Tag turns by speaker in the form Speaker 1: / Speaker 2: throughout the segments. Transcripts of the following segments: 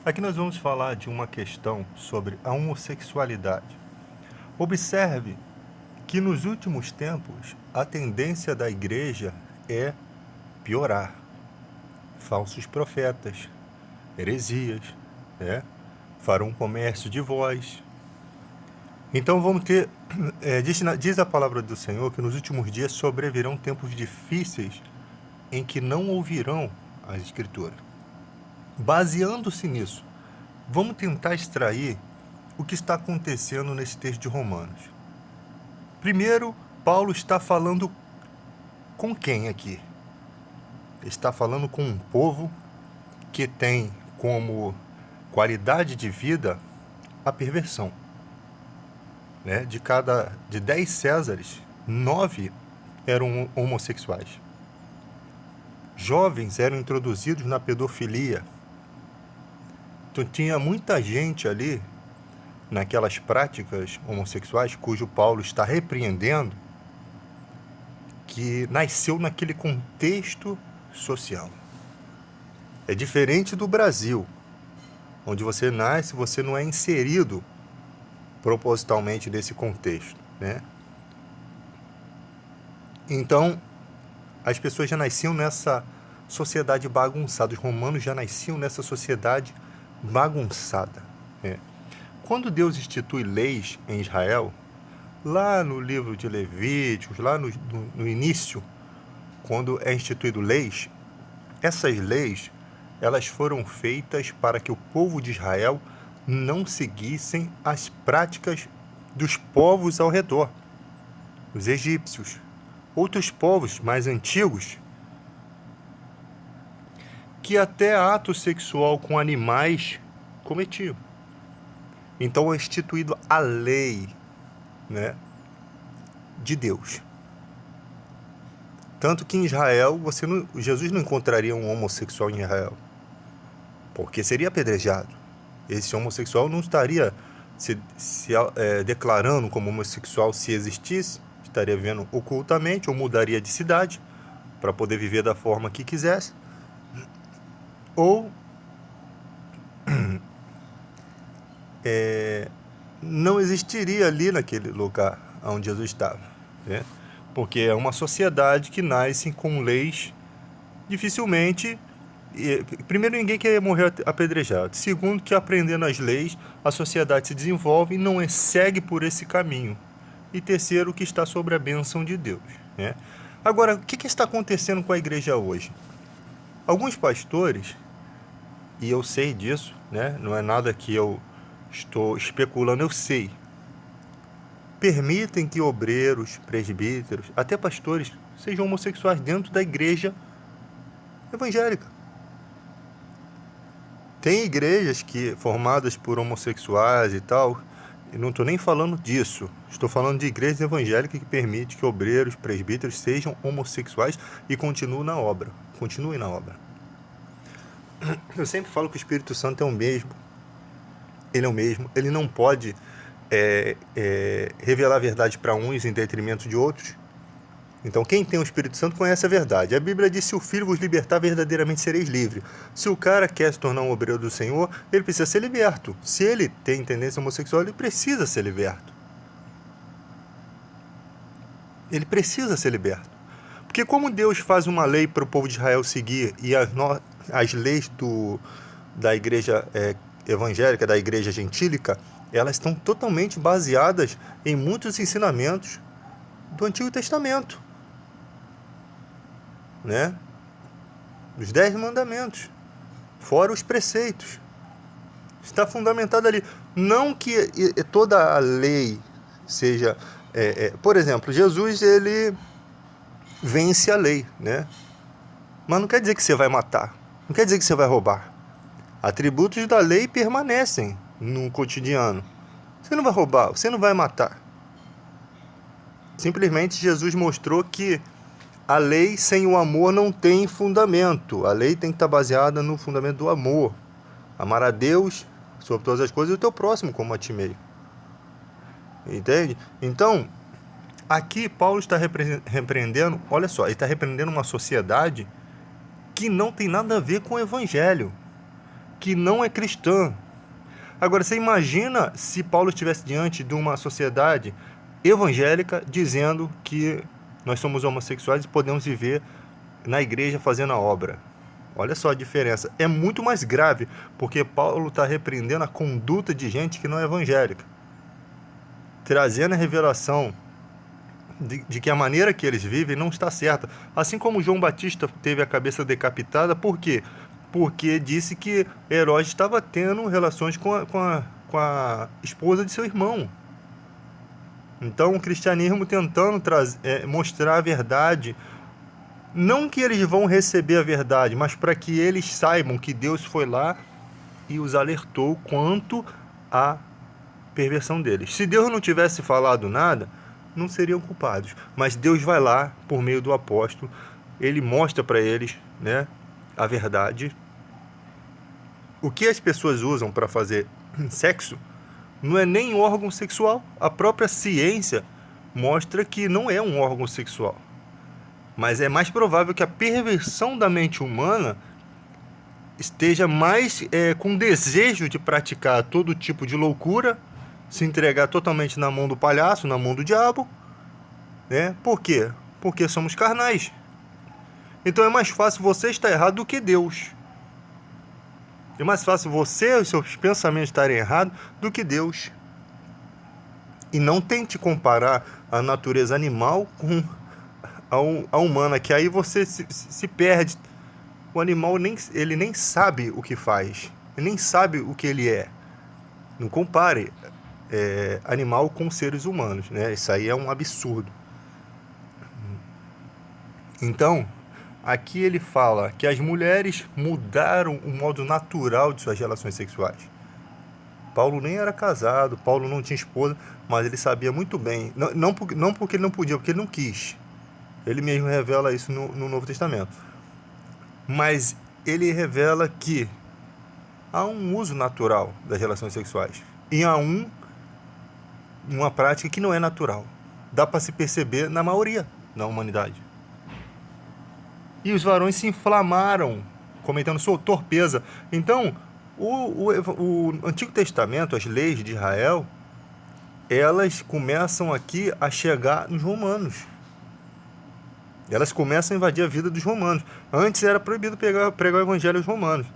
Speaker 1: Aqui nós vamos falar de uma questão sobre a homossexualidade. Observe que nos últimos tempos a tendência da igreja é piorar. Falsos profetas, heresias, farão comércio de voz. Então vamos ter, diz a palavra do Senhor que nos últimos dias sobrevirão tempos difíceis em que não ouvirão as Escrituras. Baseando-se nisso, vamos tentar extrair o que está acontecendo nesse texto de Romanos. Primeiro, Paulo está falando com quem aqui? Ele está falando com um povo que tem como qualidade de vida a perversão. De 10 Césares, 9 eram homossexuais. Jovens eram introduzidos na pedofilia. Então tinha muita gente ali, naquelas práticas homossexuais, cujo Paulo está repreendendo, que nasceu naquele contexto social. É diferente do Brasil, onde você nasce, você não é inserido propositalmente nesse contexto, Então, as pessoas já nasciam nessa sociedade bagunçada, os romanos já nasciam nessa sociedade bagunçada. Quando Deus institui leis em Israel, lá no livro de Levíticos, lá no início, quando é instituído leis, essas leis elas foram feitas para que o povo de Israel não seguissem as práticas dos povos ao redor, os egípcios, outros povos mais antigos, que até ato sexual com animais cometiam. Então é instituído a lei, de Deus. Tanto que em Israel, Jesus não encontraria um homossexual em Israel, porque seria apedrejado. Esse homossexual não estaria se declarando como homossexual se existisse, estaria vivendo ocultamente ou mudaria de cidade para poder viver da forma que quisesse, ou não existiria ali naquele lugar onde Jesus estava, porque é uma sociedade que nasce com leis dificilmente. Primeiro, ninguém quer morrer apedrejado. Segundo, que aprendendo as leis, a sociedade se desenvolve e não segue por esse caminho. E terceiro, que está sobre a bênção de Deus. Agora, o que está acontecendo com a igreja hoje? Alguns pastores, e eu sei disso, não é nada que eu estou especulando, eu sei, permitem que obreiros, presbíteros, até pastores, sejam homossexuais dentro da igreja evangélica. Tem igrejas formadas por homossexuais e tal, e não estou nem falando disso. Estou falando de igrejas evangélicas que permitem que obreiros, presbíteros sejam homossexuais e continuem na obra. Eu sempre falo que o Espírito Santo é o mesmo. Ele é o mesmo. Ele não pode revelar a verdade para uns em detrimento de outros. Então, quem tem o Espírito Santo conhece a verdade. A Bíblia diz: se o Filho vos libertar, verdadeiramente sereis livres. Se o cara quer se tornar um obreiro do Senhor, ele precisa ser liberto. Se ele tem tendência homossexual, ele precisa ser liberto. Ele precisa ser liberto. Porque como Deus faz uma lei para o povo de Israel seguir, e as leis da igreja evangélica, da igreja gentílica, elas estão totalmente baseadas em muitos ensinamentos do Antigo Testamento. Os 10 mandamentos, fora os preceitos, está fundamentado ali. Não que toda a lei seja, por exemplo, Jesus ele vence a lei, mas não quer dizer que você vai matar, não quer dizer que você vai roubar. Atributos da lei permanecem no cotidiano. Você não vai roubar, você não vai matar. Simplesmente Jesus mostrou que a lei sem o amor não tem fundamento. A lei tem que estar baseada no fundamento do amor. Amar a Deus sobre todas as coisas e o teu próximo como a ti mesmo. Entende? Então, aqui Paulo está repreendendo, olha só, ele está repreendendo uma sociedade que não tem nada a ver com o evangelho, que não é cristã. Agora, você imagina se Paulo estivesse diante de uma sociedade evangélica dizendo que nós somos homossexuais e podemos viver na igreja fazendo a obra. Olha só a diferença. É muito mais grave, porque Paulo está repreendendo a conduta de gente que não é evangélica, trazendo a revelação de que a maneira que eles vivem não está certa. Assim como João Batista teve a cabeça decapitada, por quê? Porque disse que Herodes estava tendo relações com a esposa de seu irmão. Então, o cristianismo tentando mostrar a verdade, não que eles vão receber a verdade, mas para que eles saibam que Deus foi lá e os alertou quanto à perversão deles. Se Deus não tivesse falado nada, não seriam culpados. Mas Deus vai lá, por meio do apóstolo, ele mostra para eles, né, a verdade. O que as pessoas usam para fazer sexo não é nem órgão sexual. A própria ciência mostra que não é um órgão sexual. Mas é mais provável que a perversão da mente humana esteja mais com desejo de praticar todo tipo de loucura, se entregar totalmente na mão do palhaço, na mão do diabo, né? Por quê? Porque somos carnais. Então é mais fácil você estar errado do que Deus. É mais fácil você e os seus pensamentos estarem errados do que Deus. E não tente comparar a natureza animal com a humana, que aí você se perde. O animal ele nem sabe o que faz, ele nem sabe o que ele é. Não compare animal com seres humanos, né? Isso aí é um absurdo. Então, aqui ele fala que as mulheres mudaram o modo natural de suas relações sexuais. Paulo nem era casado, Paulo não tinha esposa, mas ele sabia muito bem, não porque ele não podia, porque ele não quis. Ele mesmo revela isso no Novo Testamento. Mas ele revela que há um uso natural das relações sexuais e há uma prática que não é natural. Dá para se perceber na maioria da humanidade. E os varões se inflamaram, cometendo sua torpeza. Então, o Antigo Testamento, as leis de Israel, elas começam aqui a chegar nos romanos. Elas começam a invadir a vida dos romanos. Antes era proibido pregar o evangelho aos romanos.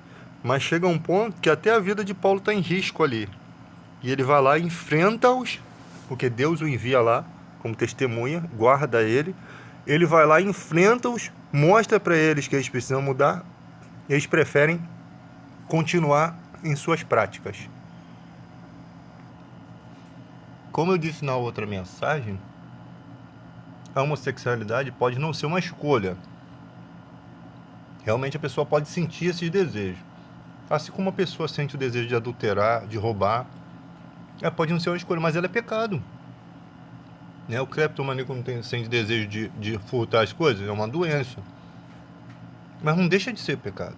Speaker 1: Mas chega um ponto que até a vida de Paulo está em risco ali. E ele vai lá e enfrenta-os, porque Deus o envia lá como testemunha, guarda ele. Ele vai lá, enfrenta-os, mostra para eles que eles precisam mudar. E eles preferem continuar em suas práticas. Como eu disse na outra mensagem, a homossexualidade pode não ser uma escolha. Realmente a pessoa pode sentir esses desejos. Assim como a pessoa sente o desejo de adulterar, de roubar, pode não ser uma escolha, mas ela é pecado. Né? O cleptomaníaco não sente desejo de furtar as coisas, é uma doença. Mas não deixa de ser pecado.